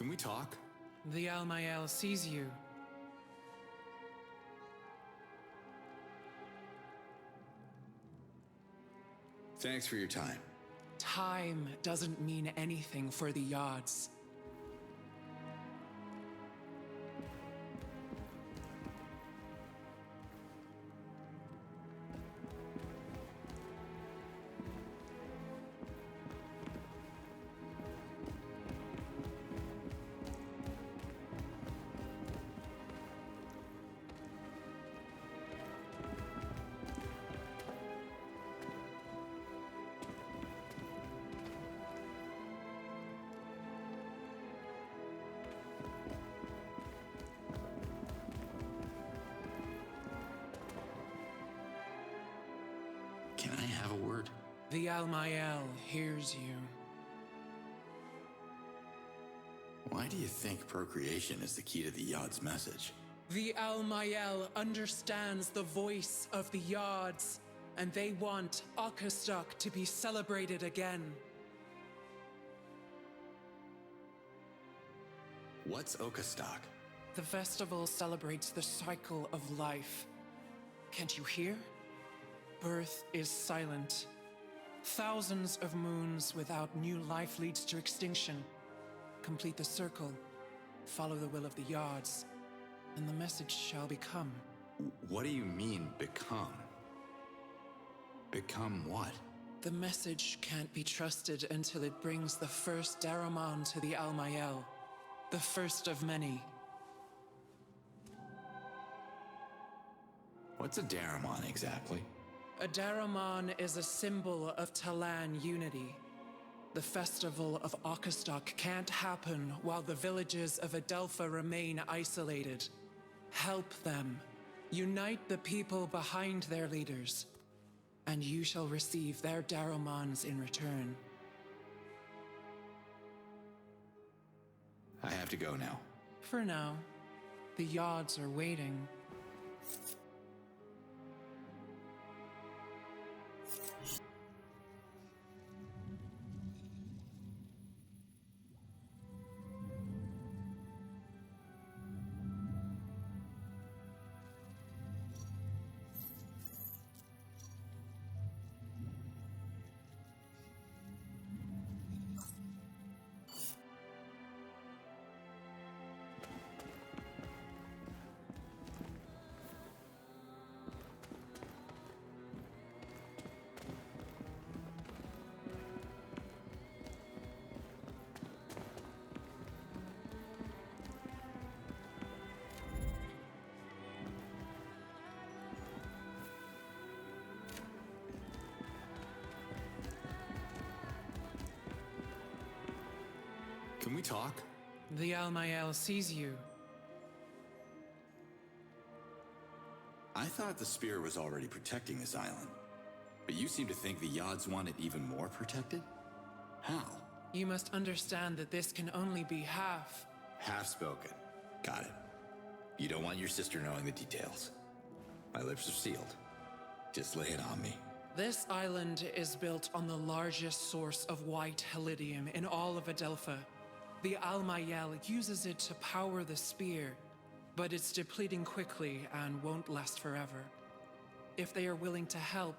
Can we talk? The Almael sees you. Thanks for your time. Time doesn't mean anything for the Yods. Can I have a word? The Almael hears you. Why do you think procreation is the key to the Yod's message? The Almael understands the voice of the Yods, and they want Outcast to be celebrated again. What's Okastok? The festival celebrates the cycle of life. Can't you hear? Birth is silent. Thousands of moons without new life leads to extinction. Complete the circle, follow the will of the Yods, and the message shall become. What do you mean, become? Become what? The message can't be trusted until it brings the first Daramon to the Almael, the first of many. What's a Daramon exactly? A Daramon is a symbol of Talan unity. The festival of Outcast can't happen while the villages of Adelpha remain isolated. Help them. Unite the people behind their leaders, and you shall receive their Daramons in return. I have to go now. For now, the Yods are waiting. Can we talk? The Almael sees you. I thought the Spear was already protecting this island. But you seem to think the Yods want it even more protected? How? You must understand that this can only be half. Half spoken. Got it. You don't want your sister knowing the details. My lips are sealed. Just lay it on me. This island is built on the largest source of white helidium in all of Adelpha. The Almael uses it to power the spear, but it's depleting quickly and won't last forever. If they are willing to help,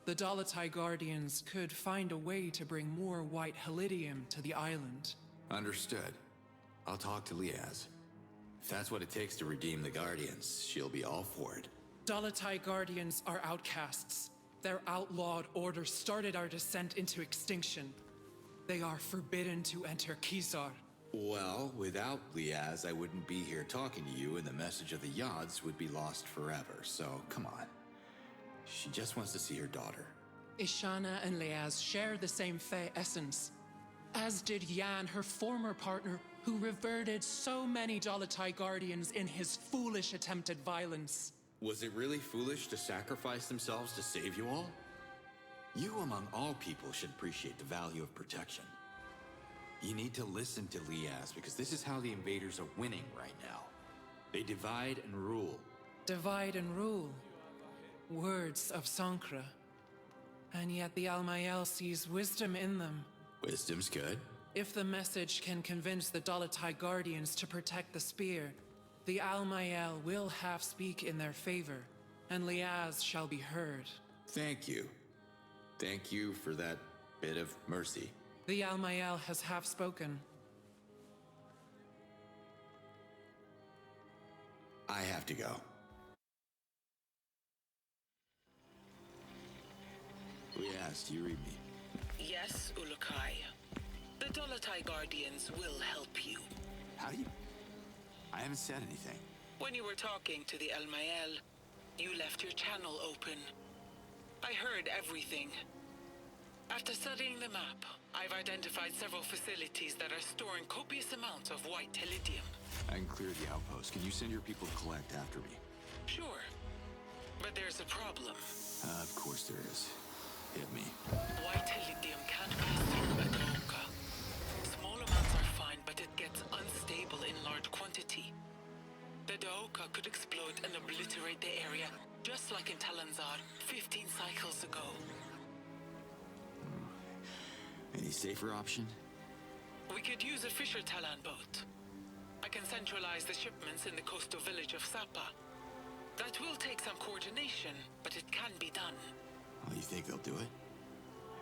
the Dalatai Guardians could find a way to bring more white helidium to the island. Understood. I'll talk to Liaz. If that's what it takes to redeem the Guardians, she'll be all for it. Dalatai Guardians are outcasts. Their outlawed order started our descent into extinction. They are forbidden to enter Kizar. Well, without Liaz, I wouldn't be here talking to you, and the message of the Yods would be lost forever, so come on. She just wants to see her daughter. Ishana and Liaz share the same Fey essence, as did Yan, her former partner, who reverted so many Dalatai Guardians in his foolish attempted violence. Was it really foolish to sacrifice themselves to save you all? You, among all people, should appreciate the value of protection. You need to listen to Liaz, because this is how the invaders are winning right now. They divide and rule. Divide and rule. Words of Sankra. And yet the Almael sees wisdom in them. Wisdom's good. If the message can convince the Dalatai Guardians to protect the spear, the Almael will half speak in their favor, and Liaz shall be heard. Thank you. Thank you for that bit of mercy. The Almael has half spoken. I have to go. Liaz, do you read me? Yes, Ulukai. The Dalatai Guardians will help you. How do you... I haven't said anything. When you were talking to the Almael, you left your channel open. I heard everything. After studying the map, I've identified several facilities that are storing copious amounts of white Helidium. I can clear the outpost. Can you send your people to collect after me? Sure. But there's a problem. Of course there is. Hit me. White Helidium can't pass through a Gaoka. Small amounts are fine, but it gets unstable in large quantity. The Daoka could explode and obliterate the area, just like in Talanzar 15 cycles ago. Any safer option? We could use a Fisher Talan boat. I can centralize the shipments in the coastal village of Sapa. That will take some coordination, but it can be done. Well, you think they'll do it?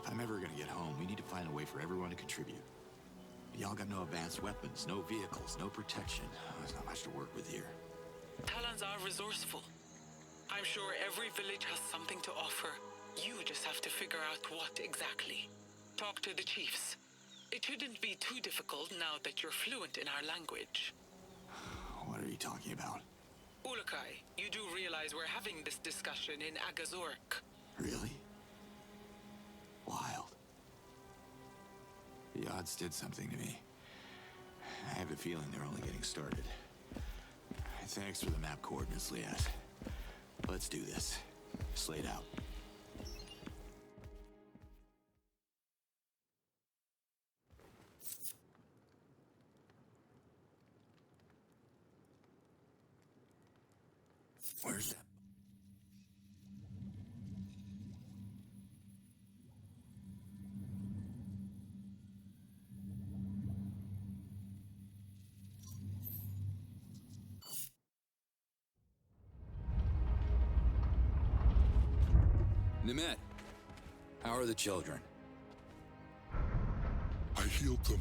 If I'm ever gonna get home, we need to find a way for everyone to contribute. Y'all got no advanced weapons, no vehicles, no protection. There's not much to work with here. Talans are resourceful. I'm sure every village has something to offer. You just have to figure out what exactly. Talk to the chiefs. It shouldn't be too difficult now that you're fluent in our language. What are you talking about? Ulukai, you do realize we're having this discussion in Agazork. Really? Wild. The odds did something to me. I have a feeling they're only getting started. Thanks for the map coordinates, Liaz. Let's do this. Slate out. Where's that? Nimet, how are the children? I healed them,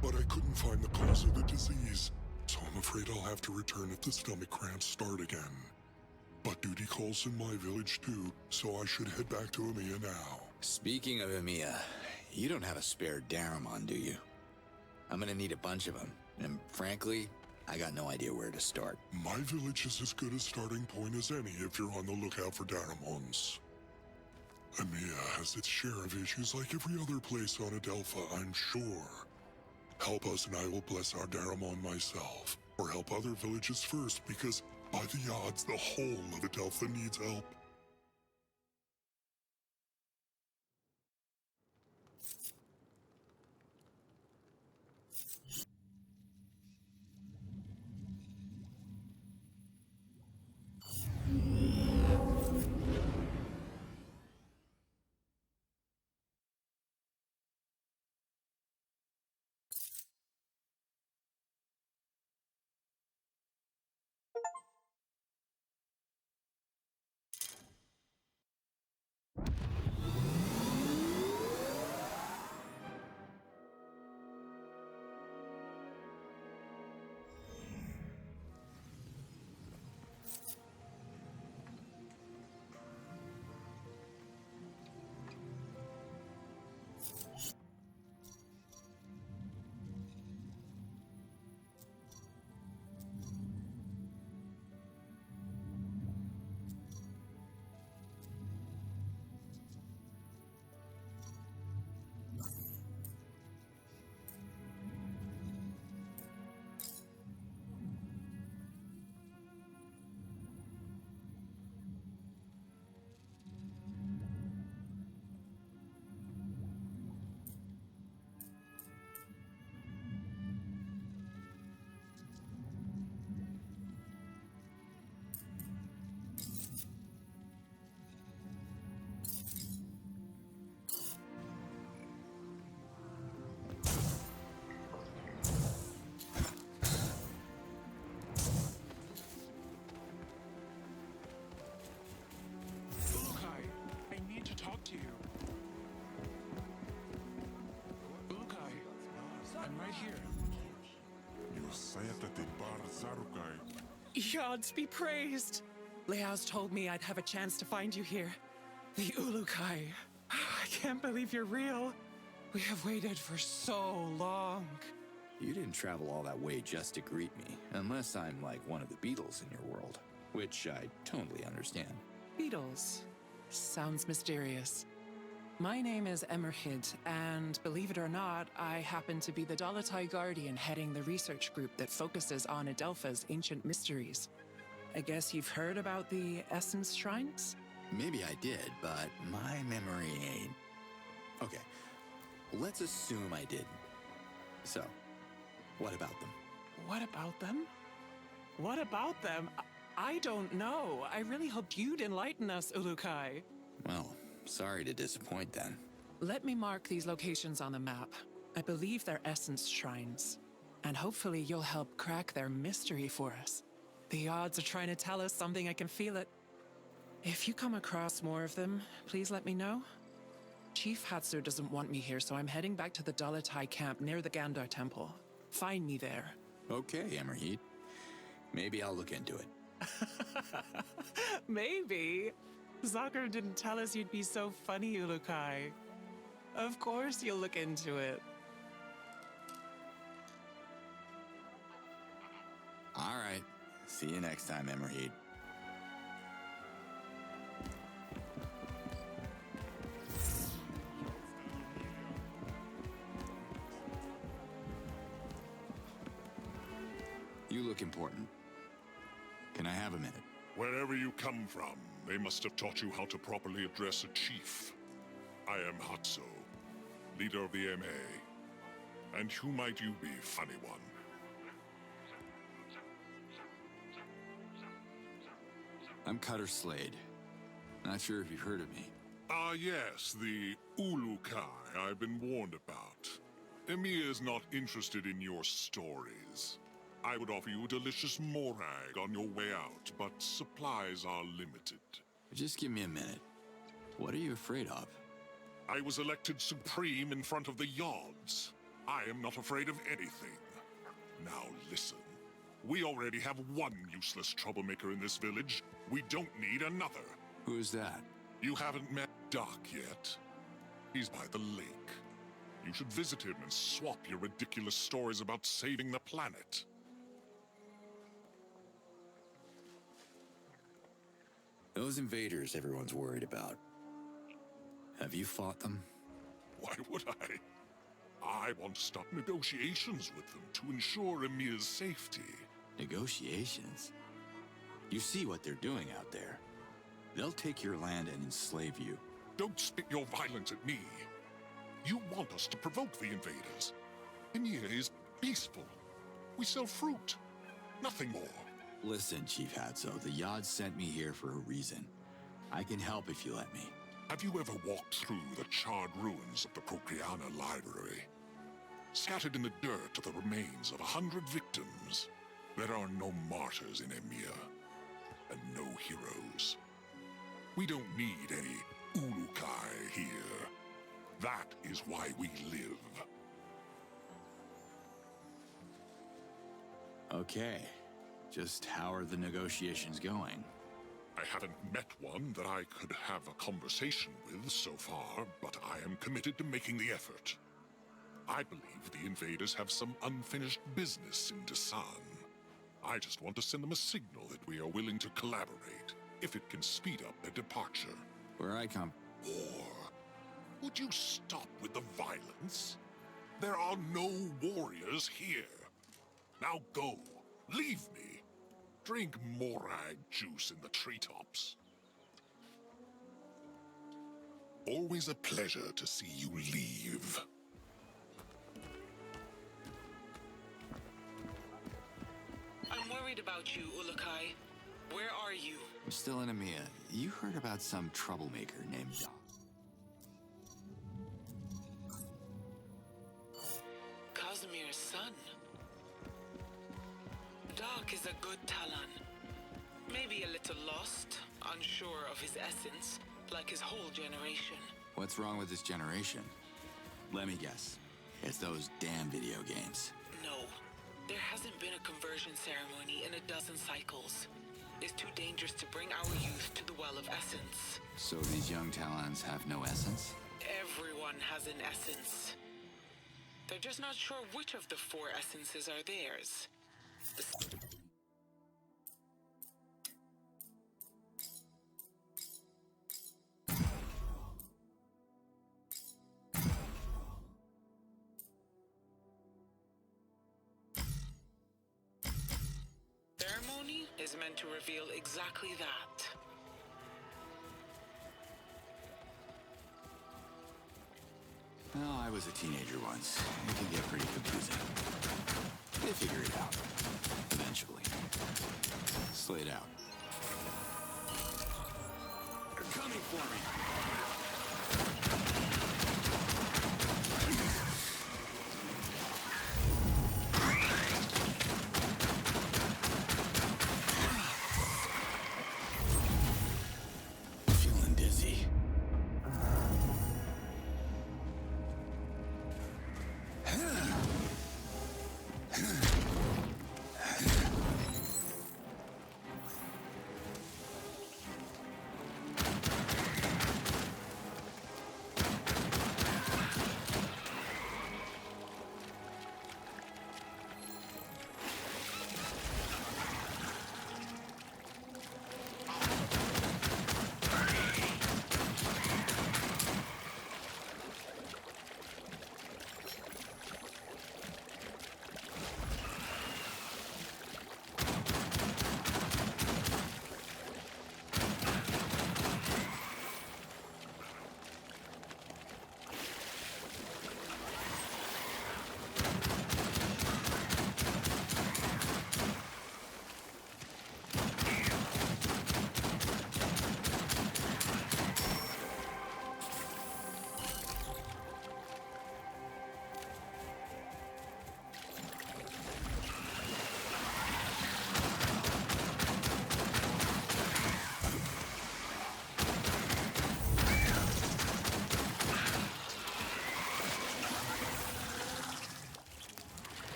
but I couldn't find the cause of the disease, so I'm afraid I'll have to return if the stomach cramps start again. But duty calls in my village too, so I should head back to Emiya now. Speaking of Emiya, you don't have a spare Daramon, do you? I'm gonna need a bunch of them, and frankly, I got no idea where to start. My village is as good a starting point as any if you're on the lookout for Daramons. Emiya has its share of issues like every other place on Adelpha, I'm sure. Help us and I will bless our Daramon myself. Or help other villages first, because by the odds, the whole of Adelpha needs help. right here. You're Gods be praised! Leo's told me I'd have a chance to find you here. The Ulukai. I can't believe you're real. We have waited for so long. You didn't travel all that way just to greet me, unless I'm like one of the Beatles in your world, which I totally understand. Beatles. Sounds mysterious. My name is Emerhid, and believe it or not, I happen to be the Dalatai Guardian heading the research group that focuses on Adelpha's ancient mysteries. I guess you've heard about the Essence Shrines? Maybe I did, but my memory ain't. Okay, let's assume I didn't. So, what about them? What about them? What about them? I don't know. I really hoped you'd enlighten us, Ulukai. Well, sorry to disappoint then. Let me mark these locations on the map. I believe they're Essence Shrines. And hopefully you'll help crack their mystery for us. The odds are trying to tell us something, I can feel it. If you come across more of them, please let me know. Chief Hatsu doesn't want me here, so I'm heading back to the Dalatai camp near the Gandar Temple. Find me there. Okay, Emerheat. Maybe I'll look into it. Maybe. Zakar didn't tell us you'd be so funny, Ulukai. Of course you'll look into it. All right. See you next time, Emerheat. You look important. Can I have a minute? Wherever you come from, they must have taught you how to properly address a chief. I am Hatso, leader of the MA. And who might you be, funny one? I'm Cutter Slade. Not sure if you've heard of me. Ah, yes, the Ulukai I've been warned about. Emiya is not interested in your stories. I would offer you a delicious morag on your way out, but supplies are limited. Just give me a minute. What are you afraid of? I was elected supreme in front of the Yods. I am not afraid of anything. Now listen. We already have one useless troublemaker in this village. We don't need another. Who's that? You haven't met Doc yet. He's by the lake. You should visit him and swap your ridiculous stories about saving the planet. Those invaders everyone's worried about. Have you fought them? Why would I? I want to start negotiations with them to ensure Emiya's safety. Negotiations? You see what they're doing out there. They'll take your land and enslave you. Don't spit your violence at me. You want us to provoke the invaders. Emiya is peaceful. We sell fruit. Nothing more. Listen, Chief Hatso, the Yod sent me here for a reason. I can help if you let me. Have you ever walked through the charred ruins of the Procreana Library? Scattered in the dirt are the remains of 100 victims. There are no martyrs in Emiya, and no heroes. We don't need any Ulukai here. That is why we live. Okay. Just how are the negotiations going? I haven't met one that I could have a conversation with so far, but I am committed to making the effort. I believe the invaders have some unfinished business in Dasan. I just want to send them a signal that we are willing to collaborate, if it can speed up their departure. Where I come... War? Would you stop with the violence? There are no warriors here. Now go. Leave me. Drink morag juice in the treetops. Always a pleasure to see you leave. I'm worried about you, Ulukai. Where are you? I'm still in Emiya. You heard about some troublemaker named Doc. Casimir's son. Doc is a good Talon. Maybe a little lost, unsure of his essence, like his whole generation. What's wrong with this generation? Let me guess. It's those damn video games. No. There hasn't been a conversion ceremony in a dozen cycles. It's too dangerous to bring our youth to the Well of Essence. So these young talents have no essence? Everyone has an essence. They're just not sure which of the 4 essences are theirs. Ceremony is meant to reveal exactly that. Well, I was a teenager once. It can get pretty confusing. They figure it out. Eventually. Slid out. They're coming for me! Feeling dizzy.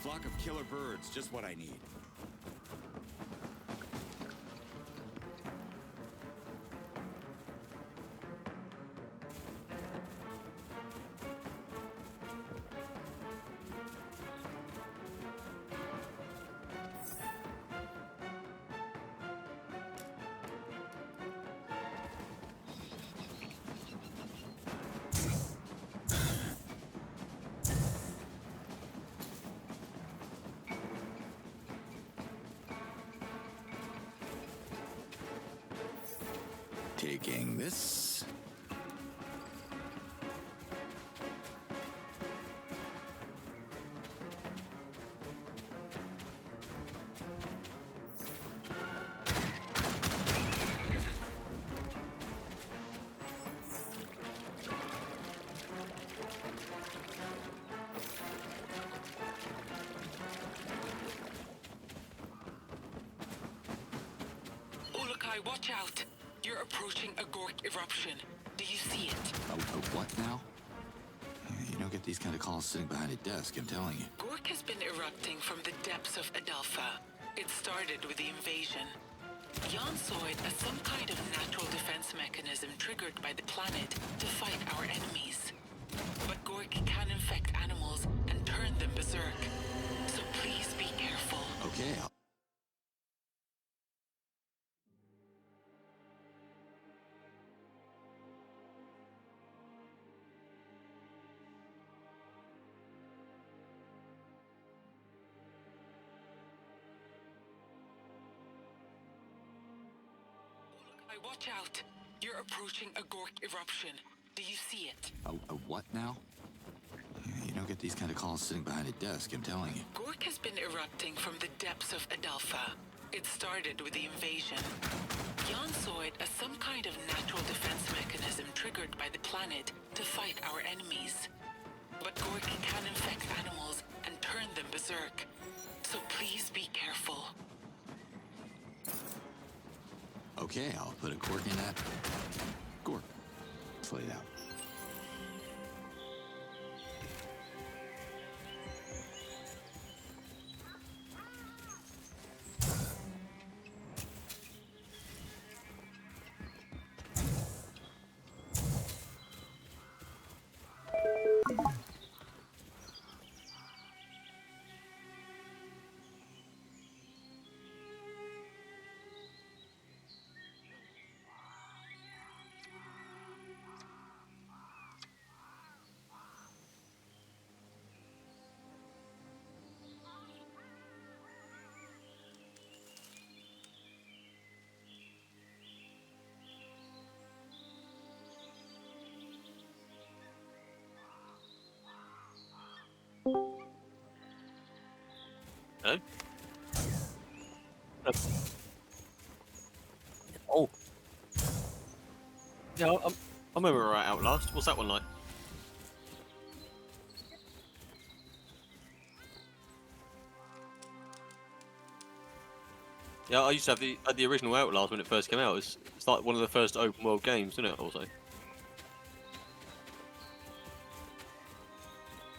Flock of killer birds, just what I need. Taking this. Olokai, watch out! You're approaching a Gork eruption. Do you see it? A what now? You don't get these kind of calls sitting behind a desk, I'm telling you. Gork has been erupting from the depths of Adelpha. It started with the invasion. Jan saw it as some kind of natural defense mechanism triggered by the planet to fight our enemies. But Gork can infect animals and turn them berserk. So please be careful. Okay, Watch out! You're approaching a Gork eruption. Do you see it? A what now? You don't get these kind of calls sitting behind a desk, I'm telling you. Gork has been erupting from the depths of Adelpha. It started with the invasion. Jan saw it as some kind of natural defense mechanism triggered by the planet to fight our enemies. But Gork can infect animals and turn them berserk. So please be careful. Okay, I'll put a cork in that. Gork. Let's let it out. Hello? Oh. Yeah, I remember we were at Outlast. What's that one like? Yeah, I used to have the original Outlast when it first came out. It's like one of the first open world games, isn't it? Also.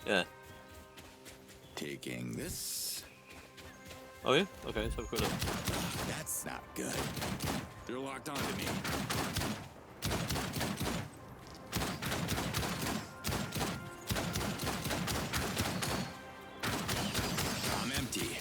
Yeah. Taking this. Oh yeah? Okay, let's have a quick look. That's not good. They're locked onto me. I'm empty.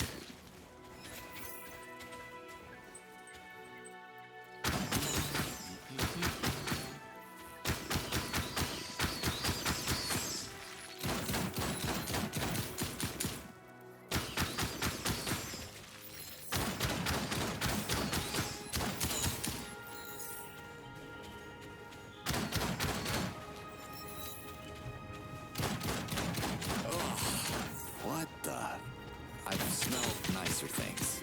What the? I've smelled nicer things.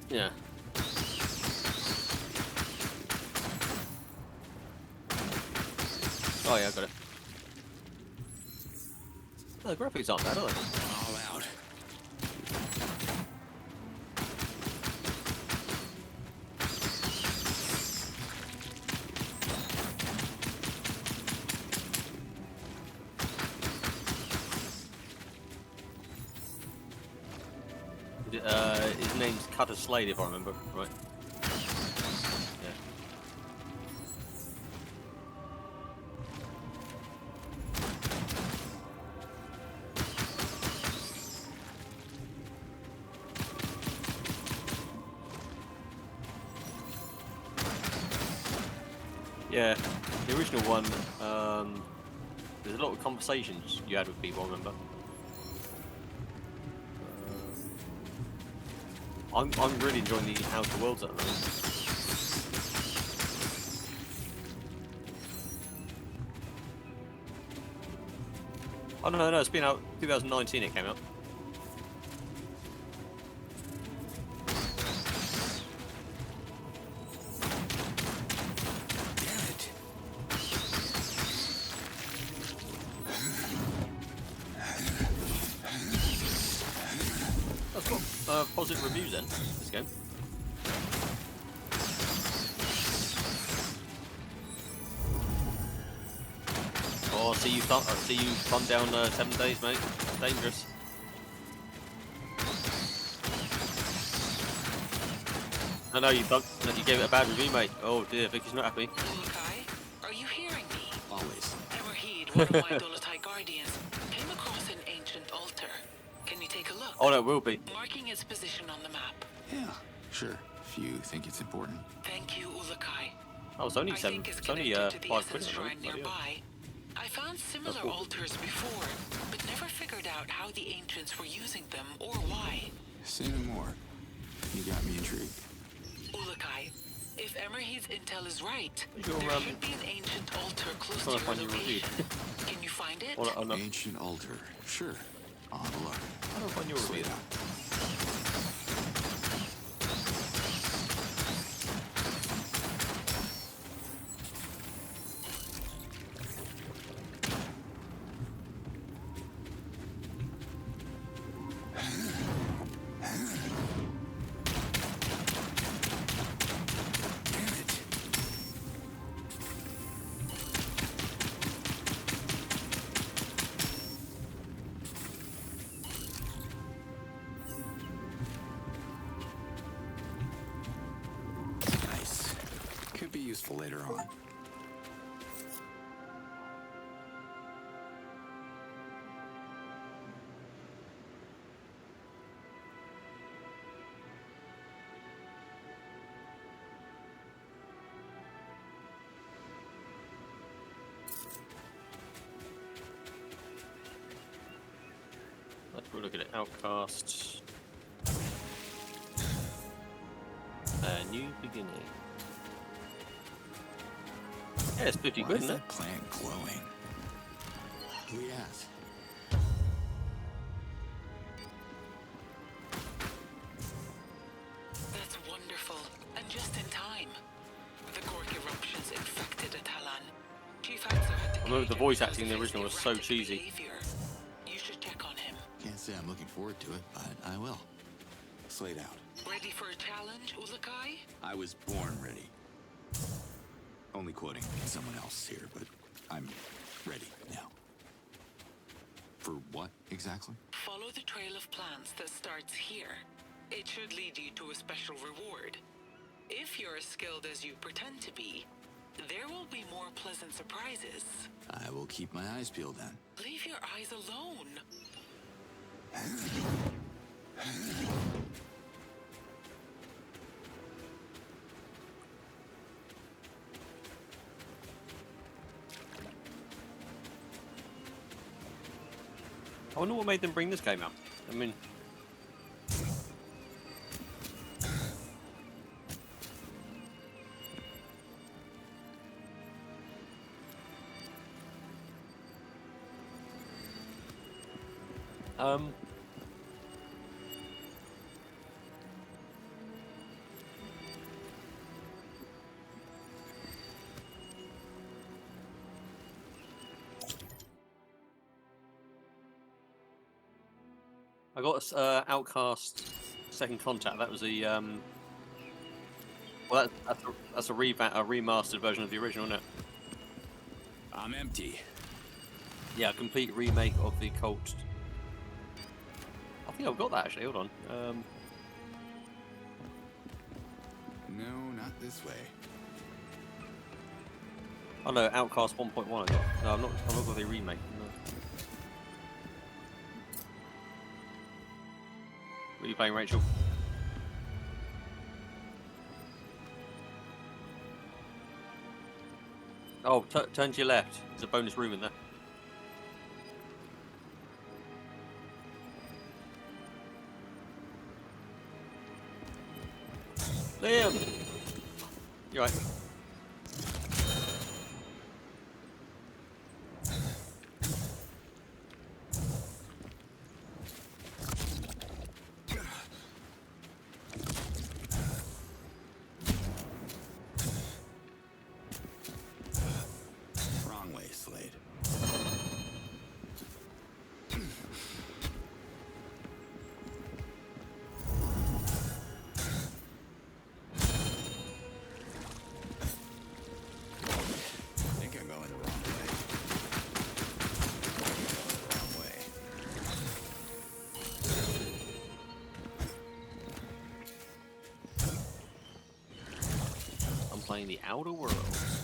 Yeah. Oh yeah, I got it. No, the graphics aren't bad, are they? All out. His name's Cutter Slade, if I remember right. Yeah. Yeah, the original one, there's a lot of conversations you had with people, I remember. I'm really enjoying the Outer Worlds at the moment. Oh no, it's been out 2019 it came out. That's got positive reviews then, this game. Oh, I see you fun down 7 days, mate. It's dangerous. I know you gave it a bad review, mate. Oh dear, Vicky's not happy. Kai, are you hearing me? Always. Emerheed, one of my Dolotai guardians, came across an ancient altar. Can you take a look? Oh no, it will be. Marking its position on the map. Yeah, sure. If you think it's important. Thank you, Ulakai. Oh, it's only I seven. think it's It's only connected to the 5 Essence quid. Shrine nearby. I found similar cool. altars before, but never figured out how the ancients were using them or why. Say no more. You got me intrigued. Ulakai, if Emerheed's intel is right, You're, there should be an ancient altar close to I'll your find your review. location. Can you find it? Oh no, Ancient altar. Sure. I'll have a look. I don't find your Slay review. out. Nice. Could be useful later on. Let's go look at it. Outcast. New beginning. Yeah, it's 50 Why quid, is isn't it? that plant glowing? Yes. That's wonderful, and just in time. The Gork eruptions infected Atalan. Chief Axer had to I remember the cage voice him acting in the because of original his was so erratic cheesy. behavior. You should check on him. Can't say I'm looking forward to it, but I will. Slayed out. Ready for a challenge, Ulakai? I was born ready. Only quoting someone else here, but I'm ready now. For what exactly? Follow the trail of plants that starts here. It should lead you to a special reward. If you're as skilled as you pretend to be, there will be more pleasant surprises. I will keep my eyes peeled then. Leave your eyes alone. I wonder what made them bring this game out. I mean, I got Outcast Second Contact. That was the well, that's a remastered version of the original, isn't it? I'm empty. Yeah, a complete remake of the Cult. I think I've got that actually. Hold on. No, not this way. Oh no, Outcast 1.1. I got. No, I'm not got the remake. No. What are you playing, Rachel? Oh, turn to your left. There's a bonus room in there. Liam! You right? Wrong way, Slade. I think I'm going the wrong way. Wrong way. I'm playing the Outer Worlds.